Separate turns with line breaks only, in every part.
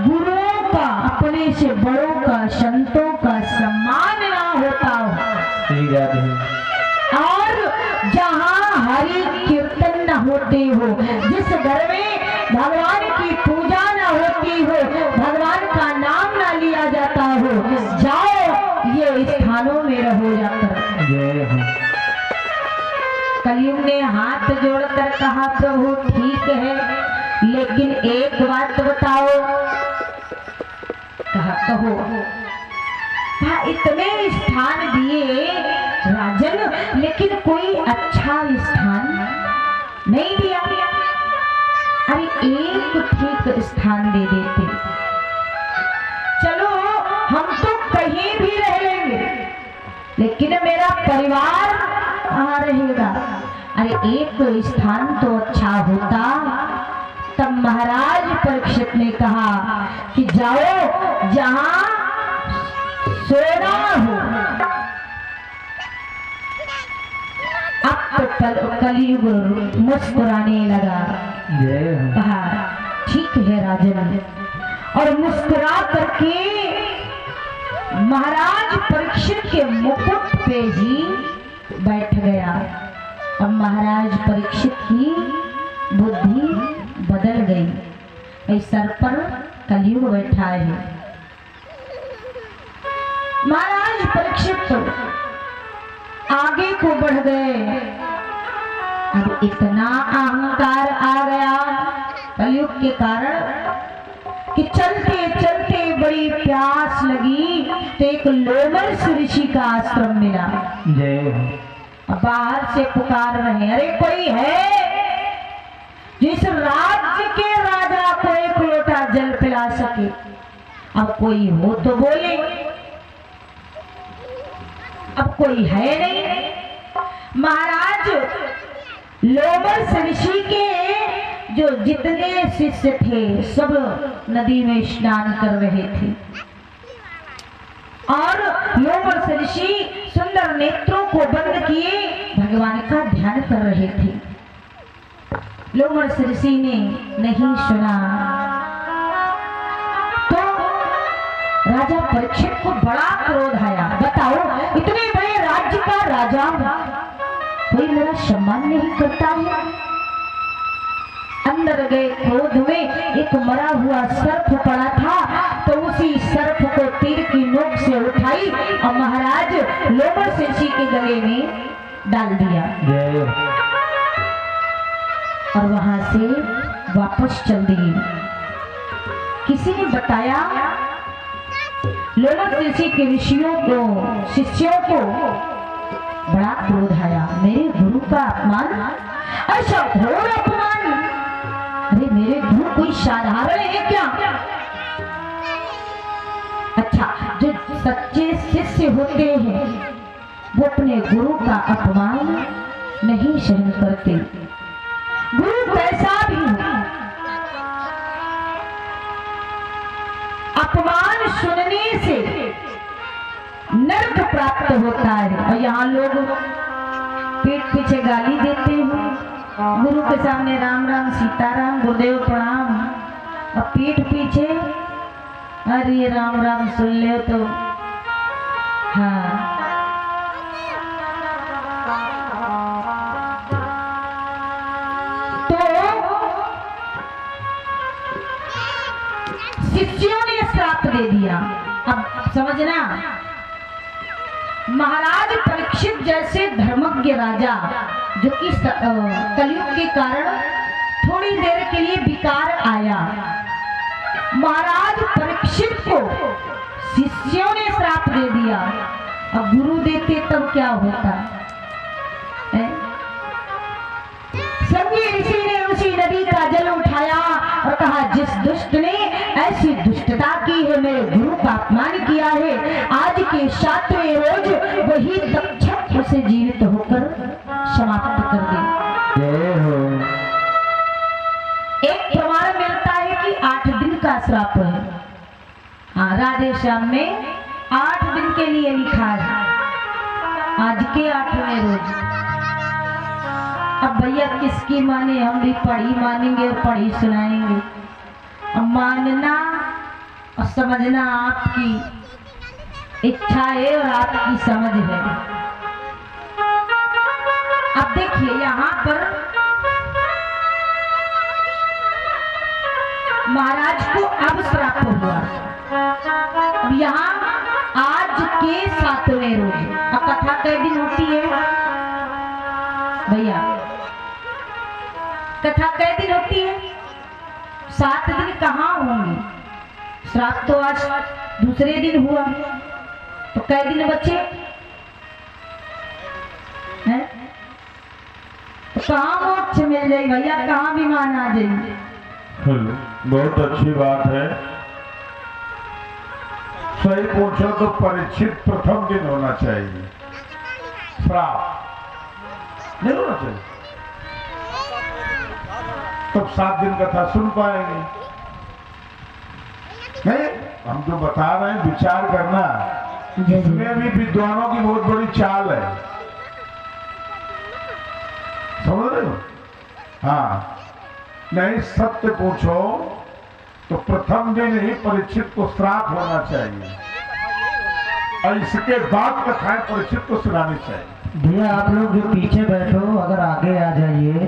गुरुओं का, अपने से बड़ों का, संतों का सम्मान ना होता हो, और जहाँ हरि कीर्तन न होते हो, जिस घर में भगवान की पूजा न होती हो, भगवान का नाम ना लिया जाता हो, जाओ ये स्थानों में रहो जाकर। कलयुग ने हाथ जोड़कर कहा प्रभु ठीक है, लेकिन एक बात बताओ। कहा कहो। कहा इतने स्थान दिए राजन, लेकिन कोई अच्छा स्थान नहीं दिया। अरे एक ठीक स्थान दे देते, चलो हम तो कहीं भी रह लेंगे, लेकिन मेरा परिवार कहाँ रहेगा। अरे एक स्थान तो अच्छा होता। तब महाराज परीक्षित ने कहा कि जाओ जहां सोना हो। अब तो कलयुग मुस्कुराने लगा। कहा ठीक है राजन, और मुस्कुरा करके महाराज परीक्षित के मुकुट पे ही बैठ गया। अब महाराज परीक्षित की बुद्धि बदल गई। इस सर पर कलयुग बैठा है। महाराज परीक्षित आगे को बढ़ गए। अब इतना अहंकार आ गया कलयुग के कारण कि चलते चलते बड़ी प्यास लगी तो एक लोमर्ष ऋषि का आश्रम मिला। बाहर से पुकार रहे, अरे कोई है जिस राज्य के राजा को एक लोटा जल पिला सके। अब कोई हो तो बोले, अब कोई है नहीं। महाराज लोमर्ष ऋषि के जो जितने शिष्य थे सब नदी में स्नान कर रहे थे, और लोमर्ष ऋषि सुंदर नेत्रों को बंद किए भगवान का ध्यान कर रहे थे। लोमर्ष ऋषि ने नहीं सुना तो राजा परीक्षित को बड़ा क्रोध आया। बताओ इतने बड़े राज्य का राजा कोई मेरा सम्मान नहीं करता है। अंदर गए क्रोध में, एक मरा हुआ सर्प पड़ा था तो उसी सर्प को तीर की नोक से उठाई और महाराज लोमर्ष ऋषि के गले में डाल दिया, और वहां से वापस चल दिए। किसी ने बताया लोमर्ष ऋषि के ऋषियों को, शिष्यों को बड़ा क्रोध आया। मेरे गुरु का अपमान, ऐसा घोर अपमान। अरे मेरे गुरु कोई साधारण है क्या? अच्छा, जो सच्चे शिष्य होते हैं वो अपने गुरु का अपमान नहीं सहन करते। गुरु कैसा भी हो, अपमान सुनने से नर्क प्राप्त होता है। और यहाँ लोग पीठ पीछे गाली देते हैं, गुरु के सामने राम राम सीताराम गुरुदेव प्रणाम, और पीठ पीछे अरे राम राम सुन ले तो हाँ। तो शिष्यों ने श्राप दे दिया। अब समझना, महाराज परीक्षित जैसे धर्मज्ञ राजा जो कि कलयुग के कारण थोड़ी देर के लिए विकार आया, महाराज परीक्षित को शिष्यों ने श्राप दे दिया। अब गुरु देते तब क्या होता है? संगी ऋषि ने उसी नदी का जल उठाया और कहा जिस दुष्ट ने ऐसी दुष्टता की है, मेरे गुरु का अपमान किया है, आज के 7वें रोज वही तक्षक उसे जीवित होकर समाप्त कर दे। एक प्रमाण मिलता है कि 8 दिन का श्राप है। हाँ, राधे श्याम में 8 दिन के लिए लिखा है, आज के 8वें रोज। अब भैया किसकी माने, हम भी पढ़ी मानेंगे और पढ़ी सुनाएंगे। अब मानना और समझना आपकी इच्छा है और आपकी समझ है। अब देखिए यहाँ पर महाराज को अब श्राप हुआ। अब यहाँ आज के 7वें रोज, अब कथा कई दिन होती है भैया? कथा कई दिन होती है? 7 दिन कहाँ होंगे? श्राप तो आज दूसरे दिन हुआ, तो कई दिन बचे हैं? तो कहाँ मोक्ष मिल जाए भैया, कहाँ विमान आ जाए?
बहुत अच्छी बात है, सही पूछो तो परीक्षित प्रथम दिन होना चाहिए, श्राप नहीं होना चाहिए, तब 7 दिन कथा सुन पाएंगे। नहीं, हम जो बता रहे हैं विचार करना, इसमें भी विद्वानों की बहुत बड़ी चाल है, समझ रहे हो? हाँ, नहीं सत्य पूछो तो प्रथम दिन ही परीक्षित को श्राप होना चाहिए और इसके बाद कथाएं परीक्षित को सुनानी चाहिए।
भैया आप लोग जो पीछे बैठो, अगर आगे आ जाइए,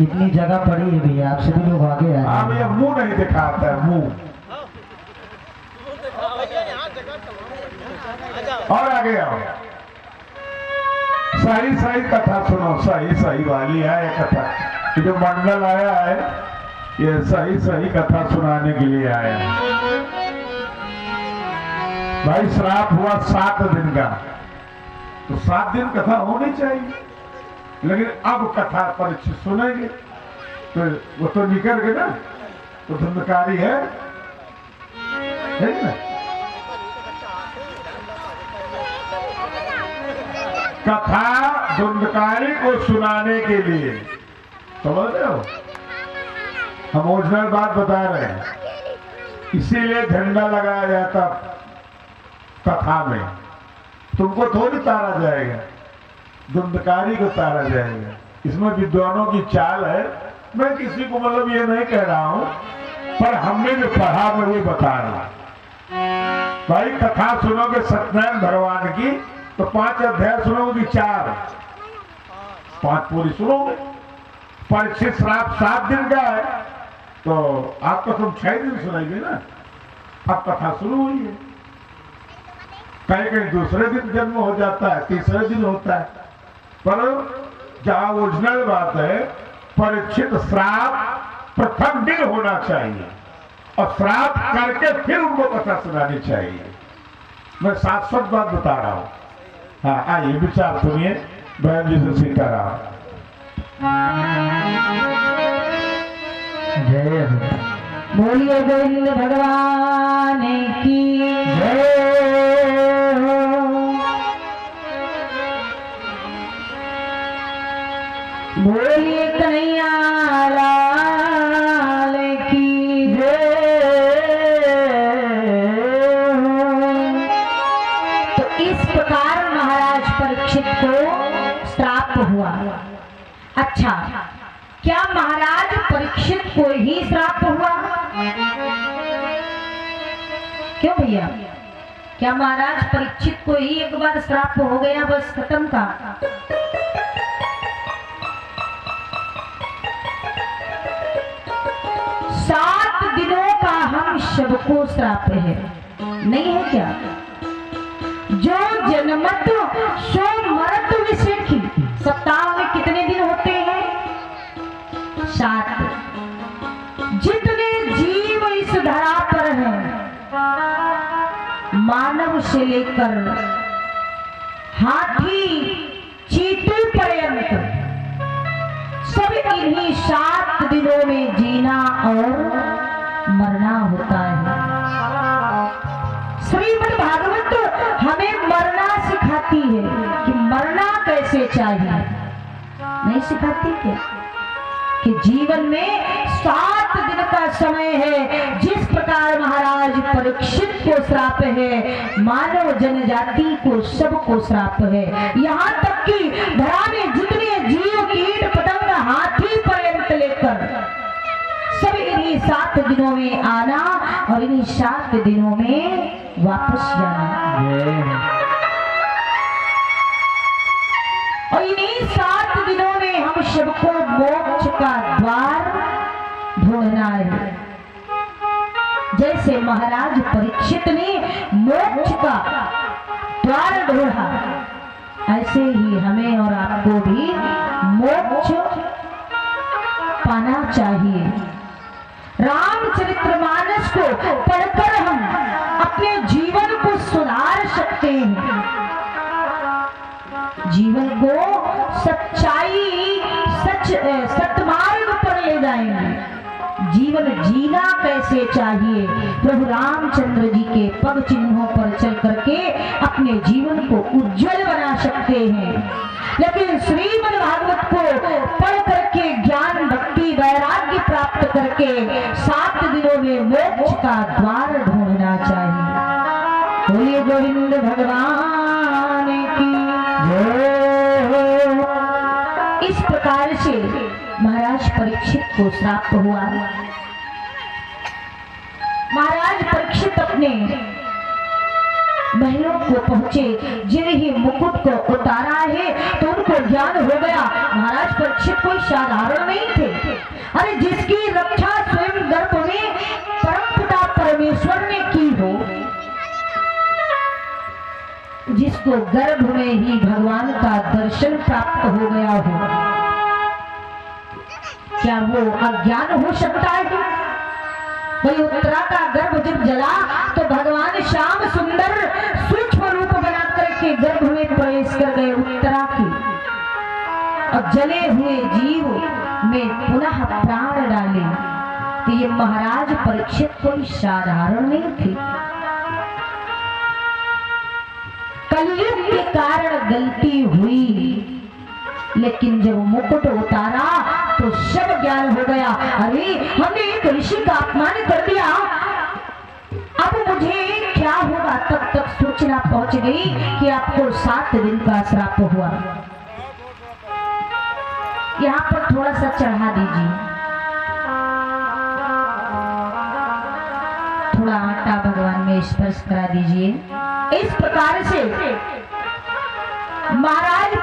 इतनी जगह पड़ी है भैया, आप सभी लोग आगे आ
हाँ भैया, मुंह नहीं दिखाता है, मुंह और आगे आओ, सही सही कथा सुनो, सही सही वाली है ये कथा। ये जो मंडल आया है ये सही सही कथा सुनाने के लिए आया है। भाई श्राप हुआ 7 दिन का, तो 7 दिन कथा होनी चाहिए, लेकिन अब कथा परीक्षित सुनेंगे तो वो तो निकल गए ना, तो धंधकारी है ना? कथा धुंधकारी को सुनाने के लिए, समझ रहे हो? हम ओरिजिनल बात बता रहे हैं, इसीलिए झंडा लगाया जाता कथा में, तुमको थोड़ी तारा जाएगा, धुंधकारी को तारा जाएगा। इसमें विद्वानों की चाल है, मैं किसी को मतलब ये नहीं कह रहा हूं, पर हमने जो पढ़ा मैं वो बता रहा हूं। भाई कथा सुनोगे सत्यनारायण भगवान की तो 5 अध्याय सुनोगे, 4 5 पूरी सुनोगे। परीक्षित श्राप 7 दिन का है, तो आपको तुम 6 दिन सुनाएंगे ना। अब कथा शुरू हुई है, कहीं कहीं दूसरे दिन जन्म हो जाता है, तीसरे दिन होता है, पर जहां ओरिजिनल बात है परीक्षित श्राप प्रथम दिन होना चाहिए और श्राप करके फिर उनको कथा सुनानी चाहिए। मैं शाश्वत बात बता रहा हूं। हाँ आइए विचार सुनिए, बहन जी से सीखा रहा।
जय
बोलिए गोविंद भगवान की जय। बोलिए कन्हैया लाल की जय। तो इस प्रकार महाराज परीक्षित को श्राप हुआ। अच्छा, क्या महाराज परीक्षित को ही श्राप हुआ? क्यों भैया, क्या महाराज परीक्षित को ही एक बार श्राप हो गया बस खत्म का? 7 दिनों का हम सबको श्राप है, नहीं है क्या? जो जन्मत सो मरत विषेखी। सप्ताह में कितने दिन होते हैं? 7। जितने जीव इस धरा पर हैं, मानव से लेकर हाथी चींटी पर्यंत, सब इन्हीं 7 दिनों में जीना और मरना होता है। श्रीमद् भागवत हमें मरना सिखाती है कि मरना कैसे चाहिए, नहीं सिखाती क्या? कि जीवन में 7 दिन का समय है। जिस प्रकार महाराज परीक्षित को श्राप है, मानव जनजाति को सबको श्राप है। यहाँ तक कि धरा में जितने जीव कीट पतंग हाथी पर्यंत लेकर सब ही 7 दिनों में आना और इन्हीं 7 दिनों में वापस जाना। और इन्हीं 7 दिनों में हम सबको मोक्ष का द्वार ढूंढना है। जैसे महाराज परीक्षित ने मोक्ष का द्वार ढूंढा, ऐसे ही हमें और आपको भी मोक्ष पाना चाहिए। रामचरितमानस को पढ़कर हम अपने जीवन को सुधार सकते हैं, जीवन को सच्चाई सतमार्ग पर ले जाएंगे। जीवन जीना कैसे चाहिए, प्रभु रामचंद्र जी के पग चिन्हों पर चल करके अपने जीवन को उज्जवल बना सकते हैं। लेकिन श्रीमद् भागवत को पढ़ करके ज्ञान भक्ति वैराग्य प्राप्त करके 7 दिनों में मोक्ष का द्वार ढूंढना चाहिए। बोलिए गोविंद भगवान की जय। इस प्रकार से महाराज परीक्षित को श्राप हुआ। महाराज परीक्षित अपने महलों को पहुंचे, जिन ही मुकुट को उतारा है तो उनको ज्ञान हो गया महाराज परीक्षित कोई साधारण नहीं थे। अरे जिसकी रक्षा स्वयं गर्भ में परमपिता परमेश्वर ने की हो, जिसको गर्भ में ही भगवान का दर्शन प्राप्त हो गया हो, क्या वो अज्ञान हो सकता है? वही उत्तरा का गर्भ जब जला तो भगवान श्याम सुंदर सूक्ष्म रूप बना करके गर्भ में प्रवेश कर गए उत्तरा की, और जले हुए जीव में पुनः प्राण डाले। तो ये महाराज परीक्षित कोई साधारण नहीं थे। कलयुग के कारण गलती हुई, लेकिन जब मुकुट उतारा तो सब ज्ञान हो गया। अरे हमने एक ऋषि का अपमान कर दिया, अब मुझे क्या होगा? तब तक सूचना पहुंच गई कि आपको 7 दिन का श्राप हुआ। यहाँ पर थोड़ा सा चढ़ा दीजिए, थोड़ा आटा भगवान में स्पर्श करा दीजिए। इस प्रकार से महाराज